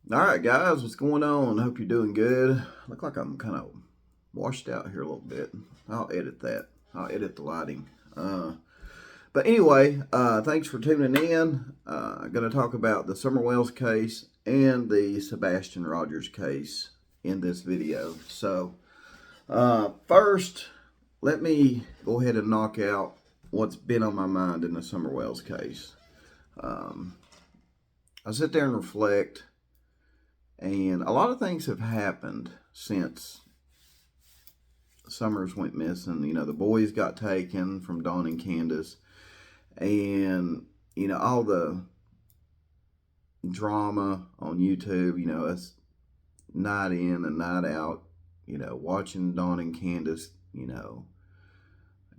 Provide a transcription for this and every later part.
All right, guys, what's going on? Hope you're doing good. Look like I'm kind of washed out here a little bit. I'll edit that. I'll edit the lighting. But anyway, thanks for tuning in. I'm going to talk about the Summer Wells case and the Sebastian Rogers case in this video. So, first, let me go ahead and knock out what's been on my mind in the Summer Wells case. I sit there and reflect. And a lot of things have happened since Summers went missing. You know, the boys got taken from Dawn and Candace. And, all the drama on YouTube, us night in and night out, watching Dawn and Candace,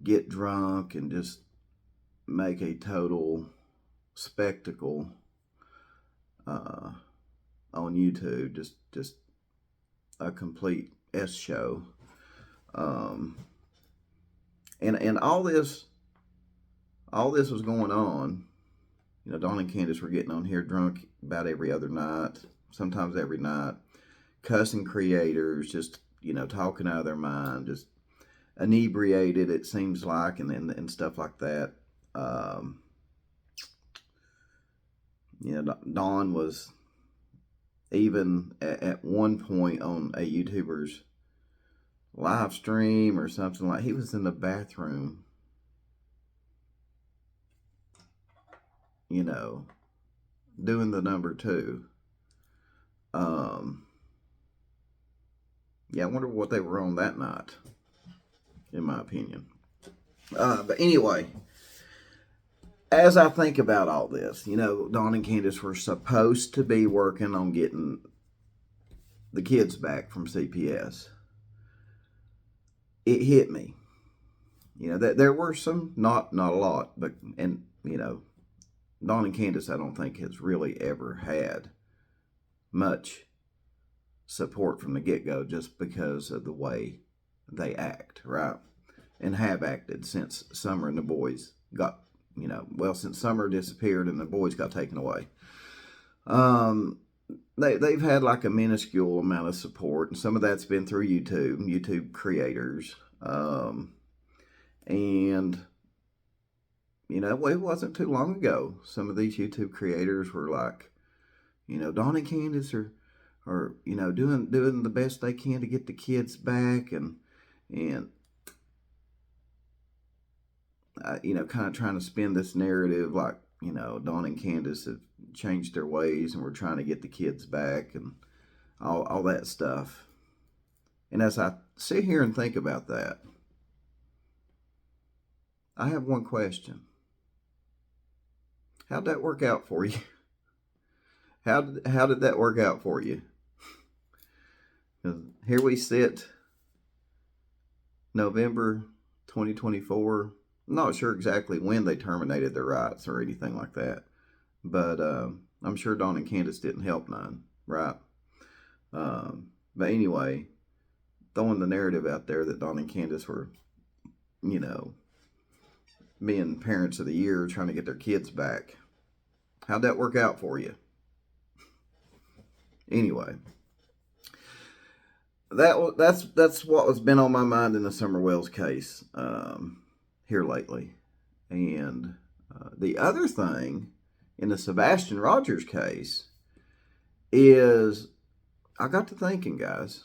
get drunk and just make a total spectacle on YouTube, just a complete S show. And all this was going on. Dawn and Candace were getting on here drunk about every other night, sometimes every night, cussing creators, just talking out of their mind, just inebriated, it seems like, and stuff like that. Dawn was even at one point on a YouTuber's live stream or something, like he was in the bathroom, doing the number two. Yeah, I wonder what they were on that night, in my opinion. But anyway, as I think about all this, Dawn and Candace were supposed to be working on getting the kids back from CPS. It hit me, that there were some, not a lot, but, and, Dawn and Candace, I don't think has really ever had much support from the get-go just because of the way they act, right? And have acted since Summer and the boys got, since Summer disappeared and the boys got taken away. They've had like a minuscule amount of support, and some of that's been through YouTube creators. And it wasn't too long ago. Some of these YouTube creators were like, Dawn and Candace are doing the best they can to get the kids back, and kind of trying to spin this narrative like, Dawn and Candace have changed their ways and we're trying to get the kids back and all that stuff. And as I sit here and think about that, I have one question. How'd that work out for you? How did that work out for you? Here we sit, November 2024. I'm not sure exactly when they terminated their rights or anything like that, but I'm sure Dawn and Candace didn't help none, right? But anyway, throwing the narrative out there that Dawn and Candace were, being parents of the year trying to get their kids back. How'd that work out for you? Anyway, that's what has been on my mind in the Summer Wells case here lately. And the other thing in the Sebastian Rogers case is I got to thinking, guys.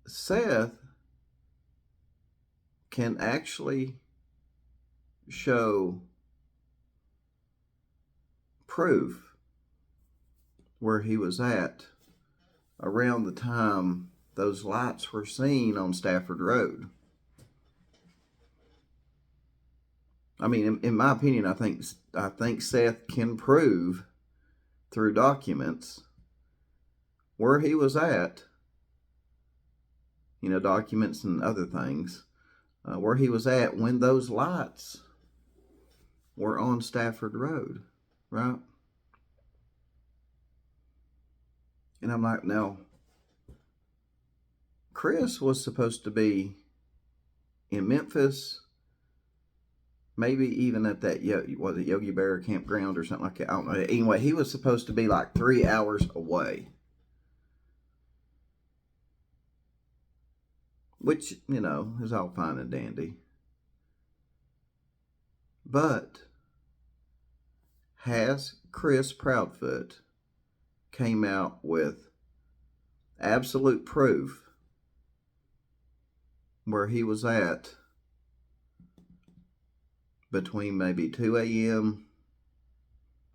Seth can actually show proof where he was at around the time those lights were seen on Stafford Road. I mean, in my opinion, I think Seth can prove through documents where he was at, documents and other things, where he was at when those lights were on Stafford Road, right? And I'm like, no, Chris was supposed to be in Memphis maybe even at that, was it Yogi Bear campground or something like that? I don't know. Anyway, he was supposed to be like 3 hours away. Which, is all fine and dandy. But has Chris Proudfoot came out with absolute proof where he was at between maybe 2 a.m.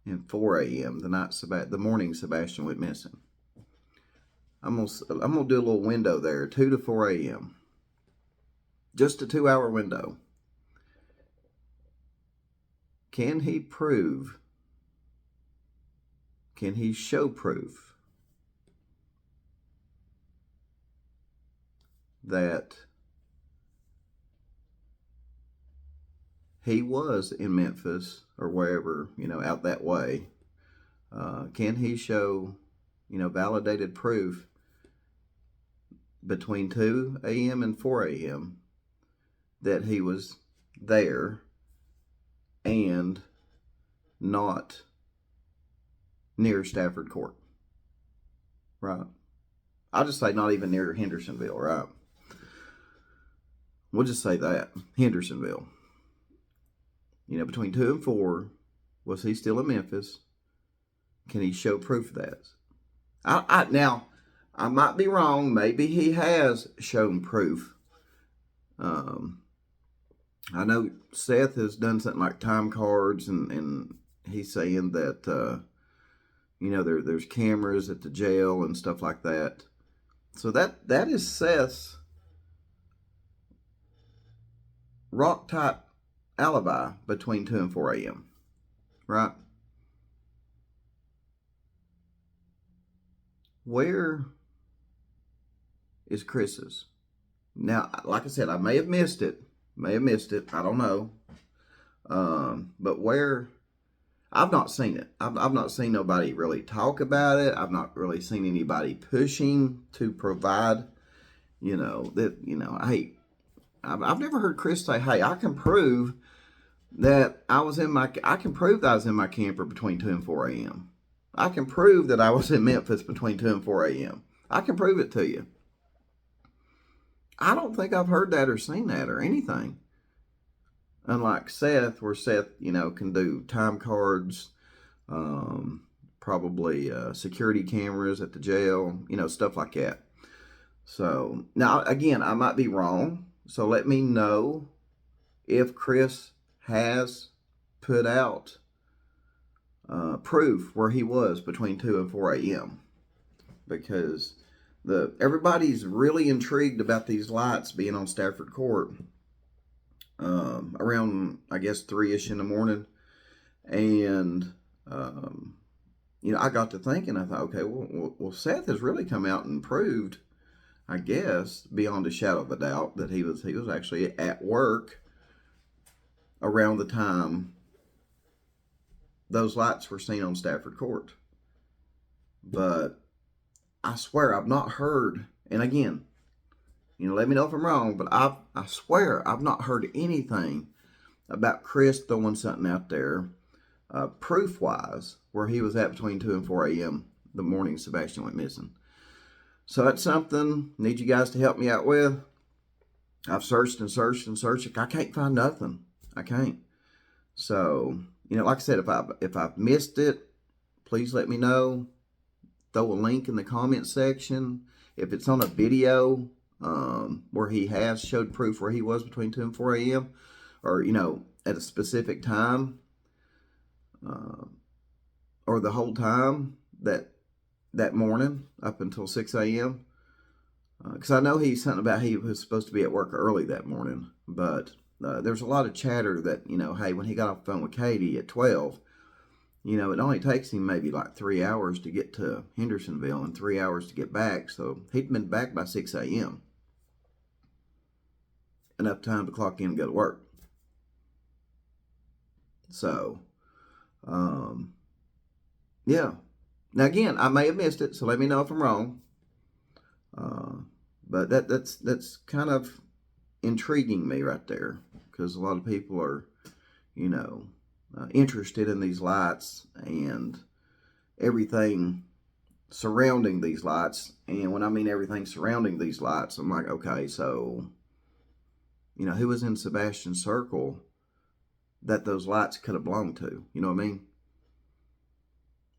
and 4 a.m. the morning Sebastian went missing. I'm gonna do a little window there, 2 to 4 a.m. Just a 2-hour window. Can he show proof that he was in Memphis or wherever, out that way? Can he show, validated proof between 2 a.m. and 4 a.m. that he was there and not near Stafford Court? Right. I'll just say not even near Hendersonville, right? We'll just say that. Hendersonville. Between 2 and 4, was he still in Memphis? Can he show proof of that? Now, I might be wrong. Maybe he has shown proof. I know Seth has done something like time cards, and he's saying that, there's cameras at the jail and stuff like that. So that is Seth's rock-type alibi between 2 and 4 a.m., right? Where is Chris's? Now, like I said, I may have missed it. I don't know. But where? I've not seen it. I've not seen nobody really talk about it. I've not really seen anybody pushing to provide, hey, I've never heard Chris say, hey, I can prove that I was in my camper between 2 and 4 a.m. I can prove that I was in Memphis between 2 and 4 a.m. I can prove it to you. I don't think I've heard that or seen that or anything. Unlike Seth, where Seth, can do time cards, probably security cameras at the jail, stuff like that. So, now, again, I might be wrong. So let me know if Chris has put out proof where he was between 2 and 4 a.m. Because everybody's really intrigued about these lights being on Stafford Court around, I guess, 3-ish in the morning. And, I got to thinking, I thought, okay, well, Seth has really come out and proved, I guess, beyond a shadow of a doubt, that he was actually at work around the time those lights were seen on Stafford Court. But I swear I've not heard, and again, let me know if I'm wrong, but I swear I've not heard anything about Chris throwing something out there, proof-wise, where he was at between 2 and 4 a.m. the morning Sebastian went missing. So that's something I need you guys to help me out with. I've searched and searched and searched. I can't find nothing. I can't. So, like I said, if I've missed it, please let me know. Throw a link in the comment section. If it's on a video where he has showed proof where he was between 2 and 4 a.m. or, at a specific time or the whole time that morning up until 6 a.m. Because I know he's something about he was supposed to be at work early that morning. But there's a lot of chatter that, hey, when he got off the phone with Katie at 12, it only takes him maybe like 3 hours to get to Hendersonville and 3 hours to get back. So he'd been back by 6 a.m. Enough time to clock in and go to work. So, yeah. Now, again, I may have missed it, so let me know if I'm wrong. But that's kind of intriguing me right there, because a lot of people are, you know, interested in these lights and everything surrounding these lights. And when I mean everything surrounding these lights, I'm like, okay, so, you know, who was in Sebastian's circle that those lights could have belonged to? You know what I mean?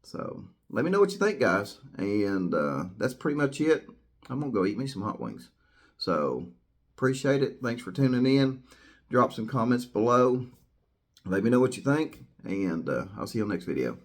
So let me know what you think, guys. And that's pretty much it. I'm going to go eat me some hot wings. So appreciate it. Thanks for tuning in. Drop some comments below. Let me know what you think. And I'll see you on the next video.